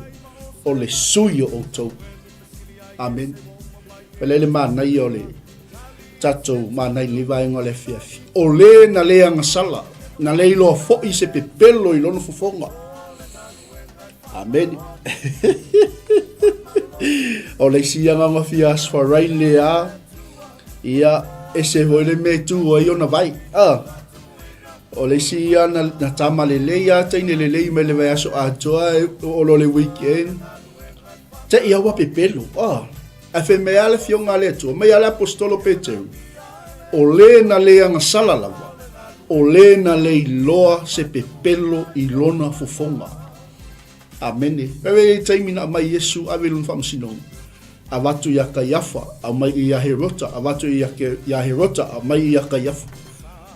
O le suyo o tau. Amen. Pelele Manai o le tatou Manai le vaenga le fiafi. O le na lea ngasala. Na le iloa fo'i se pepelo i lono fofonga. Amen. O le sianga ngawhia asfarai lea. Ia ese hoile me tu o iona vai. O le sia na tama le leia, teine le lei me le vai aso atoa o lo le weekend. Te ia wa pepelo. A fe mea le fionga le tu, mea le apostolo Peteu. O le na lea ngasala lava. O le na le iloa se pepelo i lona fofonga. Amene. Pewe taimina mai Yesu avelun whamsinong. Avatu ia ka yafa, a mai ia herota. Avatu ia herota, a mai ia ka yafa.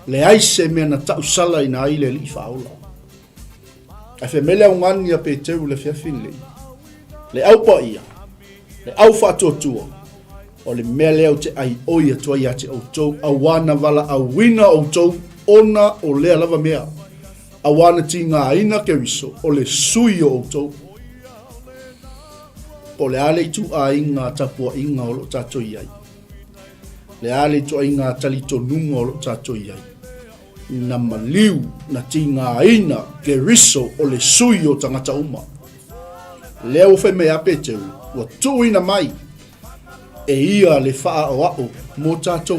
Le aise mea na tau sala ina aile li whaola. A fe mele au ngani a Peteu le fiafin lei. Le au pa ia. Le au whatotua. O le mea leo te ai oia tua ia te autou. Awana wala a wina autou. Ona o lea lava mea. Awana ti ngā ina Keriso. O le sui o autou. Po le ale tu a inga tapua inga o lo tato iai. Le ale tu a inga talito nunga o lo tato iai. Na maliu na ti ngā ina Keriso o le sui o tangata uma. Leo fe mea Peteu. Wa tu ina mai. E ia le faa o ao. Mo tato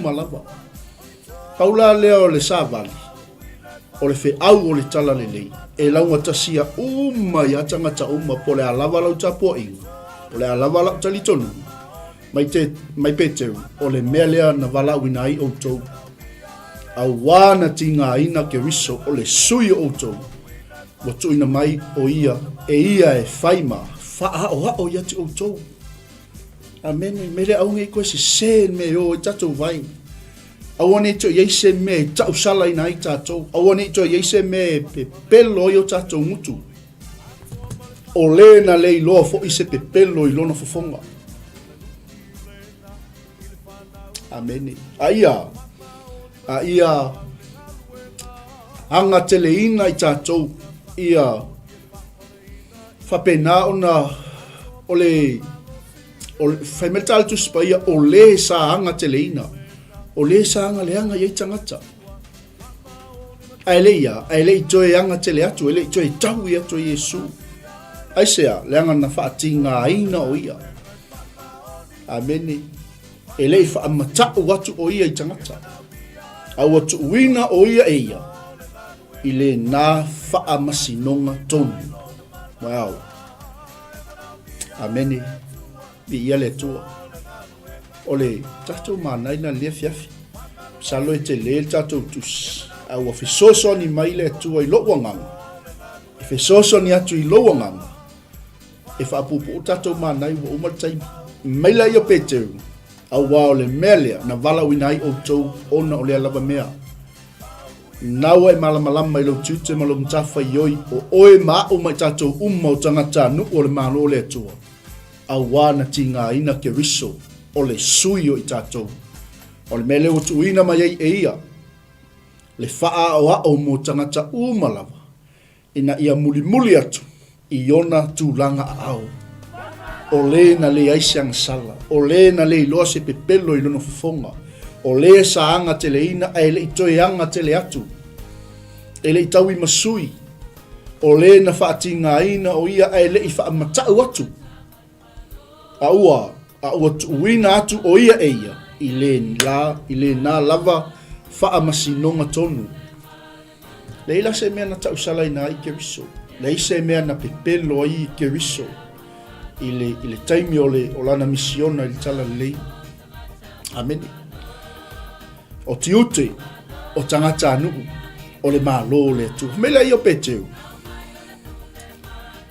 malava. Paula leo le savali. O le fe au o le tala le lei. E launga tasia ia tangata uma po le alava lau tapua inga. Po le alava lau talitonu. Mai Peteu. O le mea lea na vala winai o tau. A wana ti ngā ina Keriso o le sui o tau. Wa tu ina mai o ia. E ia e whaima. Faa o ao ia te o tau. Amen. Mele au ngai koe se sen me o i tatou vai. Awane to yeise me tau sala ina i tatou. Awane to yeise me pe pelo i o tatou mutu. O le na le iloa fo i se pe pelo i lona fofonga. Amen. A ia anga teleina i tatou. Ia whapena ona o le whaimetal tu spaia o le sa anga teleina. O le sa anga le anga iei tangata. Ai le i toe anga tele atu, le i toe tau i atu Yesu. Ai sea, le anga na whaati ngā ina o ia. Amene. E le i whaamatau atu o ia i tangata. Au atu uina o ia e ia. I le nā whaamasinonga tonu. Wow. Amene. I ia le tua. O le tatou Manai na lea fiafi. Salo e te le tatou tus. Au a fesoso ni mai le tua i loa nganga. E fesoso ni atu i loa nganga. E whaapupu o tatou Manai wa umatai. Maila i o Peteu. Au wao le melea na vala winai o tau ona o lea lava mea. Naua e malamalama i lau tute ma lau mtafa ioi o oe maa o mai tatou o tangata nuku o le malo o lea tua. Au wana ti ngā ina Keriso o le sui o i tatou. O le mele o tuina mai ei e ia. Le faa o ao mo tangata malava. Ina ia muli atu i ona tūlanga au. O le na le aisiang sala. O le na le iloa se pepelo i lono fofonga. O le sa anga tele ina e le itoe anga tele atu. E le itau i masui. O le na whaati ngā ina o ia e le i wha matau atu. A ua tuuina atu o ia e ia. I le nā lava wha masinonga tonu. Le ila se mea na tau sala ina i Keriso. Le se mea na pepelo i Keriso. I le taimi o lana misiona i le tala lei. Amen. o tiute, o tangata anu, o le malo le tu. Mele i o peteu.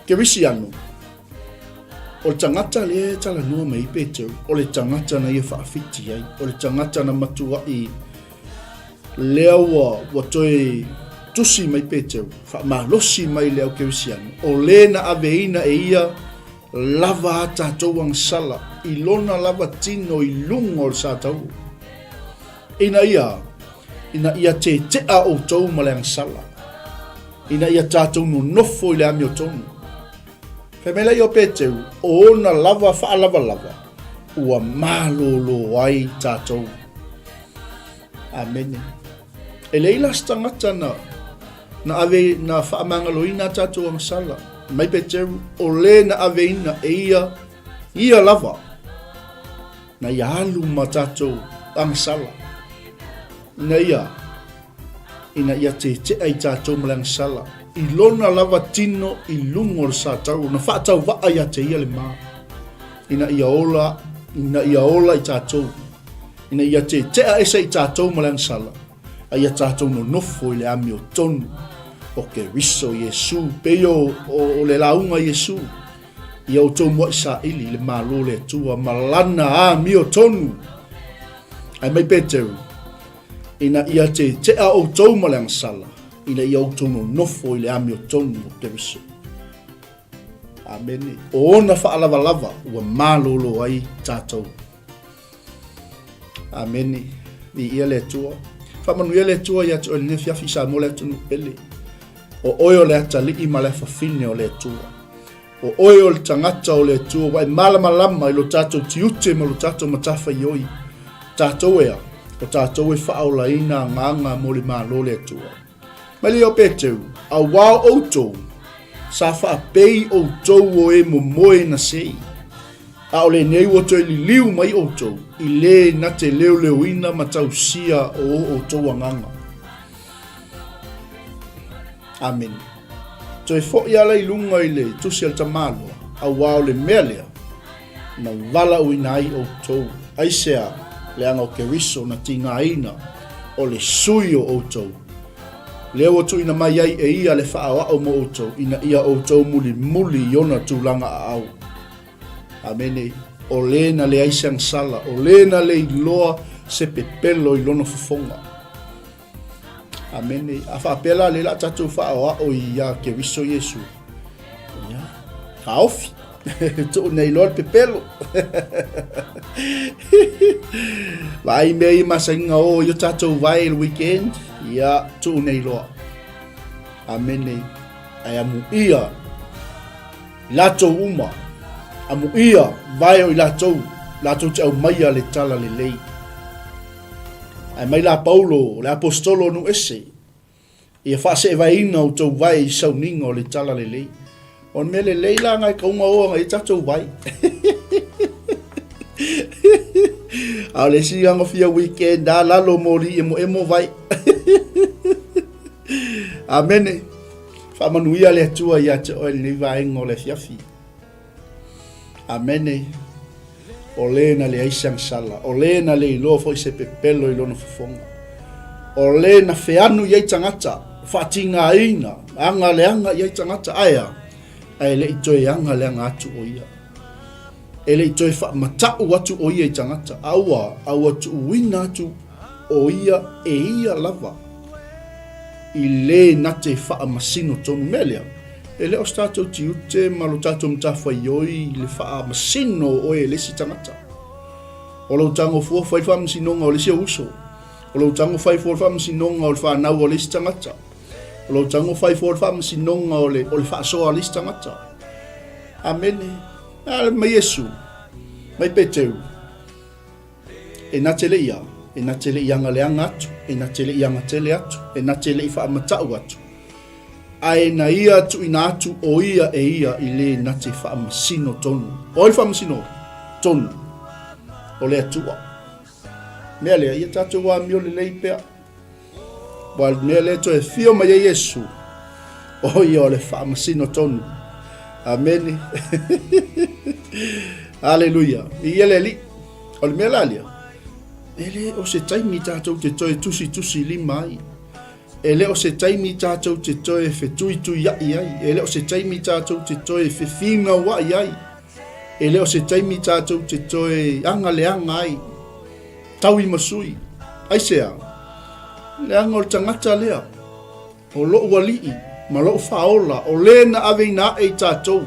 Ke wisi anu. O le tangata le tala nua mai peteu. O le tangata na ia whaafiti ai. O le tangata na matua i leawa watoi tusi mai peteu. Whaamalosi mai leo ke wisi anu. O le na aveina e ia lava ata tauang sala. I lona lava tino i lungo o le sa tau. Ina ia te a o tau maleang sala. Ina ia tātou no nofo i le ami o tonu. Whemela i o peteu, o ona lava wha lava. Ua malolo ai tātou. Amen. E leila stangata na ave na wha amangaloina tātou ang sala. Mai peteu, o le na aveina e ia lava. Na ia alu ma tātou ang sala. Ina ia te ai tātou malang sala. I lona lava tino i lungo le sa tau. Na whaatau waa ia te ia le maa. Ina ia ola i tātou. Ina ia te esa i tātou malang sala. A ia tātou no nofo i le ami o tonu. O ke riso Yesu. Peo o le launga Yesu. Ia o tau mua sa ili le malo le tua. Malana a mi o tonu. Ai mai peteu. Ina ia te a o tau malang sala. Ina ia o tau no nofo i le ami o tonu o te riso. Amen. O ona wha lava ua malolo ai tātou. Amen. I ia le tua. Whamanu ia le tua ia tu o le fiafi sa mo le tunu pele. O oio le ata li i ma le fafine o le tua. O oio le tangata o le tua. Wai malama i lo tātou tiute ma lo tātou matafa i oi. Tātou ea. O tātou e whaola ina nganga mo le malo le tua. Mali o peteu. A wao outou. Sa whaapei outou o e mo moe na sei. A o le nei o toi li liu mai outou. I le na te leo ina ma tau sia o outou anganga. Amen. Toi fo i ala i lunga i le tusi al tamalo. A wao le melea. Na wala uina ai outou. Aisea le anga o ke riso na tinga ina. O le sui o outou. Leo tu ina mai ai e ia le whaawa o mo outou. Ina ia outou muli iona tūlanga a au. Amene. O lena le aisang sala. O lena le iloa se pepelo i lono fufonga. Amene. A whaapela le la tatu whaawa o ia ke riso Yesu. Ia. Kaofi. Tu nei lor pepelo. Vai mei masainga o yo tatu vai el weekend. Ia tu nei loa. Amene. Ai amu ia. Lato uma. Amu ia. Vai o lato. Lato te au maia le tala le lei. Ai mai la Paulo. Le apostolo nu ese. Ia whase vai ina o tau vai sau ninga o le tala le lei. On mele leila ngai kaunga oa ngai tatou vai. Au le si anga fia weekend da lalo mori emo vai. Amene. Whamanuia le atua ia te oe ni vai ngo le fiafi. Amene. O lena le aisang sala. O lena le ilo fo i se pepelo ilo no fufonga. O lena feanu iei tangata. Whatinga ina. Anga le anga iei tangata aya. Ai le itoe anga le anga atu o ia. E le itoe wha matau atu o ia i tangata. Aua atu uina atu o ia e ia lava. I le nate wha masino tonu melea. E le o statou tiute malo tatou mtafa ioi le wha masino o e lesi tangata. O lo tango fua whai wha masinonga o lesi uso. O lo tango whai wha masinonga o le wha nau o lesi tangata. O lo tango whai wha masinonga o le wha soa lesi tangata. Amene. Ale mai Yesu. Mai peteu. E na tele ia. E na tele ianga le anga atu. E na tele ianga tele atu. E na tele i wha matau atu. Ai na ia tu ina atu o ia e ia i le na te wha masino tonu. O i wha masino tonu. O le atua. Mea lea, ia tātou wā mio le lei pea. Wa mea lea to e fio mai e Yesu. O ia o le wha masino tonu. Amen. Aleluia. I ele li. O le mea lalia. ele o se taimi tātou te toe tusi lima ai. Ele o se taimi tātou te toe fe tui ai ai. Ele o se taimi tātou te toe fe whina wai ai. Ele o se taimi tātou te toe anga leanga ai. Taui masui. Ai sea. Leanga o tangata lea. O loo walii. Ma loo whaola. O lena aveina e tātou.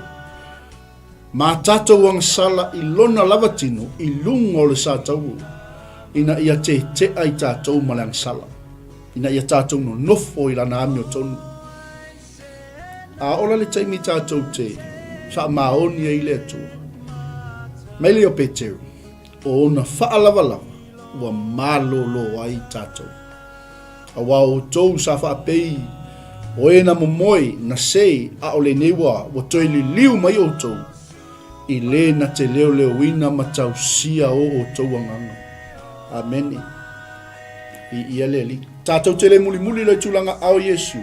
Ma tātou ang sala I lona lavatino. I lungo le sātau. Ina ia te ai tātou malang sala. Ina ia tātou no nofo I lana ami o tonu. A ola le taimi tātou te. Sa maoni e ile atua. Maile o Petero. O ona whaalawalawa. Ua malolo ai tātou. A wao tau sa whaapei. O ena momoi na sei a o le newa. Wa toi li liu mai o tau. I le na te leo ina matau sia o tau anganga. Amen. I ia le li. Tātou te le muli le tūlanga ao Yesu.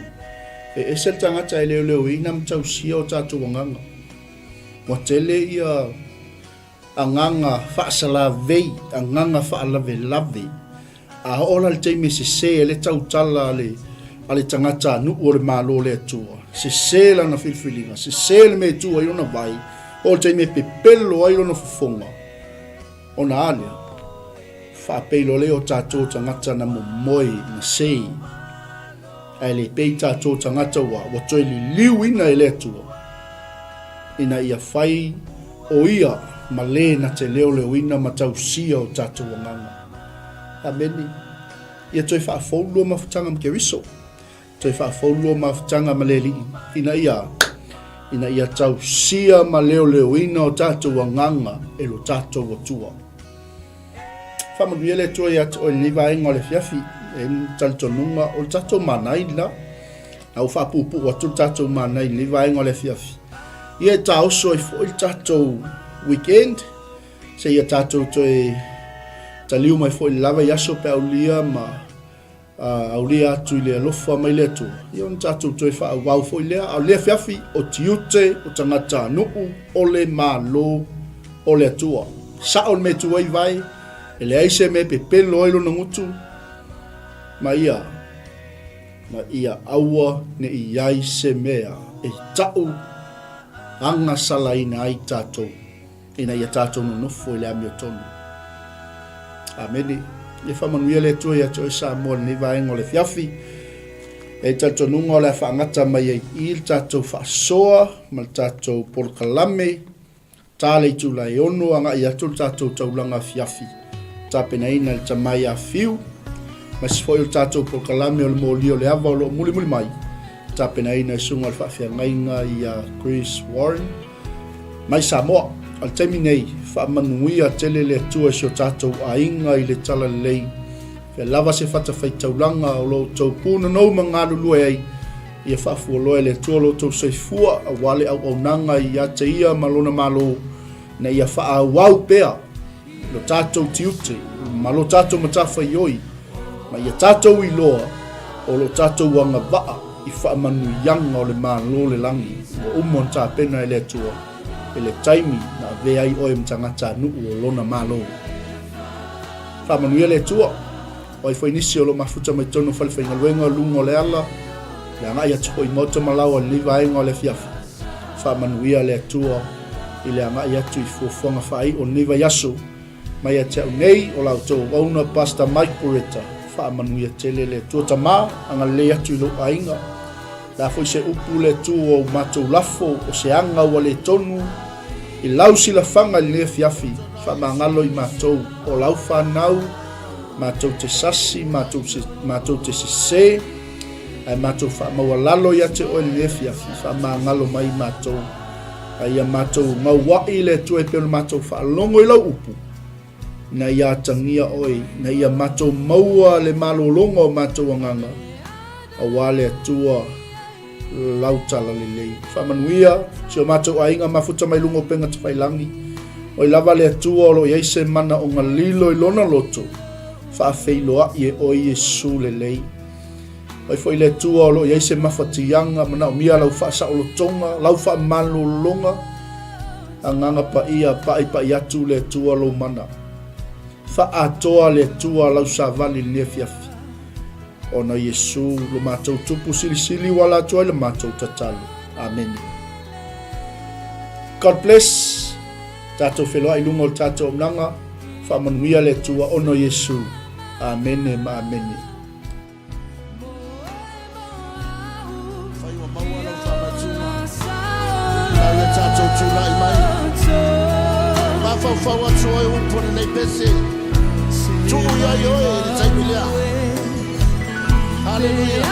E sel tangata e leo ina matau sia o tātou anganga. Wa te le ia anganga whaasala vei, anganga whaalave lave. A ola le teime se le tautala ale tangata nu o le malo le atua. Se la na filfilinga, se le me tua I ona vai. O le teime pepelo ai ona fufonga. Ona alea. Whaapelo le o tātou tangata na momoi na sei. Ai le pei tātou tangata wa toi li liu ina e le atua. Ina ia whai o ia ma le na te leo ina ma tau sia o tātou anganga. Ameni. Ia toi whaafolua mawhutanga mkeriso. Toi whaafolua mawhutanga ma le li. Ina ia tau sia ma leo ina o tātou anganga e lo tātou o tua. Whamanuia le tua ia o le niwa inga o le fiafi. E talitonunga o le tātou manai la. Au whaapupu o tātou manai niwa inga o le fiafi. Ia tā oso I fo I tātou weekend. Se ia tātou toi taliu mai fo I lava yaso pe aulia ma aulia atu I le alofa mai le atu. Ia on tātou toi wha wau fo I lea. Au lea fiafi o tiute o tangata nuu o le malo o le atua. Sa on me tuai vai. E le aise me pe pelo ilo na ngutu. Ma ia aua ne I aise mea e tau anga sala ina ai tātou. Ina ia tātou no nofo I le ami o tonu. Ameni. Ia whamanuia le tua ia toi sa mua ni vaenga o le fiafi. E tātou nunga o le whaangata mai ai I tātou whaasoa. Ma tātou polkalame. Tāle I tula e ono anga ia tū tātou taulanga fiafi. Tāpena ina le tamai a fiu. Ma sifoi o tātou polkalame o le mōli o le awa o lo muli mai. Tāpena ina I sunga le whaafia I Chris Warren. Mai Samoa, al taimi nei, whaamanuia tele le atua si o tātou a inga I le tala lei. Whea lava se whatawhai taulanga o lo tau pūna nou mangālu lue ai. Ia whaafua loe le atua lo tau seifua a wale au nanga I ate ia malona malo. Na ia wha wau pea. Lo tātou tiute, malo tātou matafa I oi. Ma ia tātou I loa, o lo tātou wanga waa. I whaamanu yanga o le malo le langi. O umon tā pena I le atua. E le taimi na vea I oe mtangata nuu o lona malo. Whaamanu ia le atua. O I whainisi o lo mafuta mai tono whalewhainga luenga lungo le ala. Le anga ia tuko I mota malau o liva ainga o le fiafa. Whaamanu ia le atua. I le anga ia tu I fuafuanga whai o liva yaso. Mai a te au nei o lau tau wauna pasta Mike Poretta. Whaamanu ia tele le atua tamā. Anga le atu I lo ainga. La foi se upu le tu o matou lafo o se anga o le tonu I lau sila whanga le fiafi whamangalo I matou o lau whanau matou te sasi, matou te sese ai matou whamau lalo ia te o le fiafi whamangalo mai matou ai a matou ngau wai le tu e pelo matou whalongo I lau upu na ia tangia oi na ia matou maua le malolongo matou anganga a wale atua lautala lelei. Whamanuia, si o mātou ainga mafuta mai lungo penga te whailangi. O I lava le atua o lo iei se mana o ngā lilo I lona loto. Whaafeiloa I e o Yesu lelei. O I fo I le atua o lo iei se mawhatianga mana o mia lau whaasa o lo tonga, lau wha malo longa. Anganga pa ia pa I atu le atua lo mana. Whaatoa le tua lau sa vali le fiafi. Ona Yesu lo mātou tupu sili wala tua le mātou tatalu. Amen. God bless. Tātou wheloa I lunga o tātou omnanga. Whamanuia le tua ono Yesu. Amen ma amen. Hallelujah.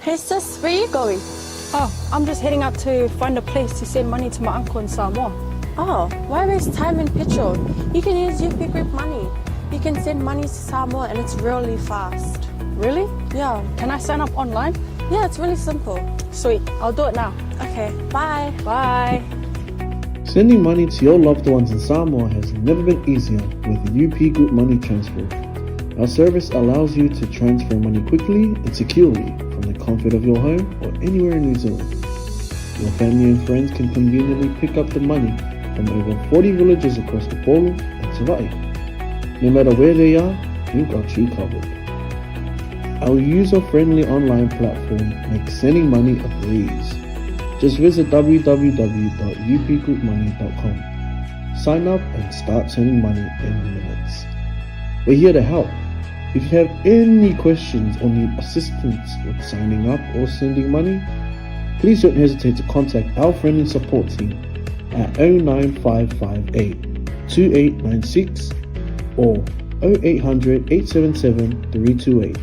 Hey sis, where are you going? Oh, I'm just heading out to find a place to send money to my uncle in Samoa. Oh, why waste time and petrol? You can use UP Group Money. You can send money to Samoa and it's really fast. Really? Yeah. Can I sign up online? Yeah, it's really simple. Sweet, I'll do it now. Okay, bye. Bye. Sending money to your loved ones in Samoa has never been easier with UP Group Money Transfer. Our service allows you to transfer money quickly and securely from the comfort of your home or anywhere in New Zealand. Your family and friends can conveniently pick up the money from over 40 villages across the Polu and 𝚟𝚑𝚍. No matter where they are, we've got you covered. Our user-friendly online platform makes sending money a breeze. Just visit www.upgroupmoney.com. Sign up and start sending money in minutes. We're here to help. If you have any questions or need assistance with signing up or sending money, please don't hesitate to contact our friendly support team at 09558 2896 or 0800 877 328,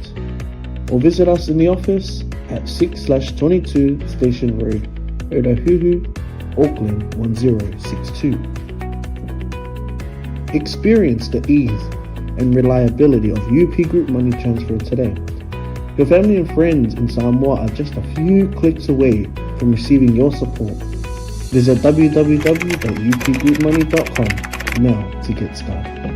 or visit us in the office at 6/22 Station Road, Otahuhu, Auckland 1062. Experience the ease and reliability of UP Group Money Transfer today. Your family and friends in Samoa are just a few clicks away from receiving your support. Visit www.upgroupmoney.com now to get started.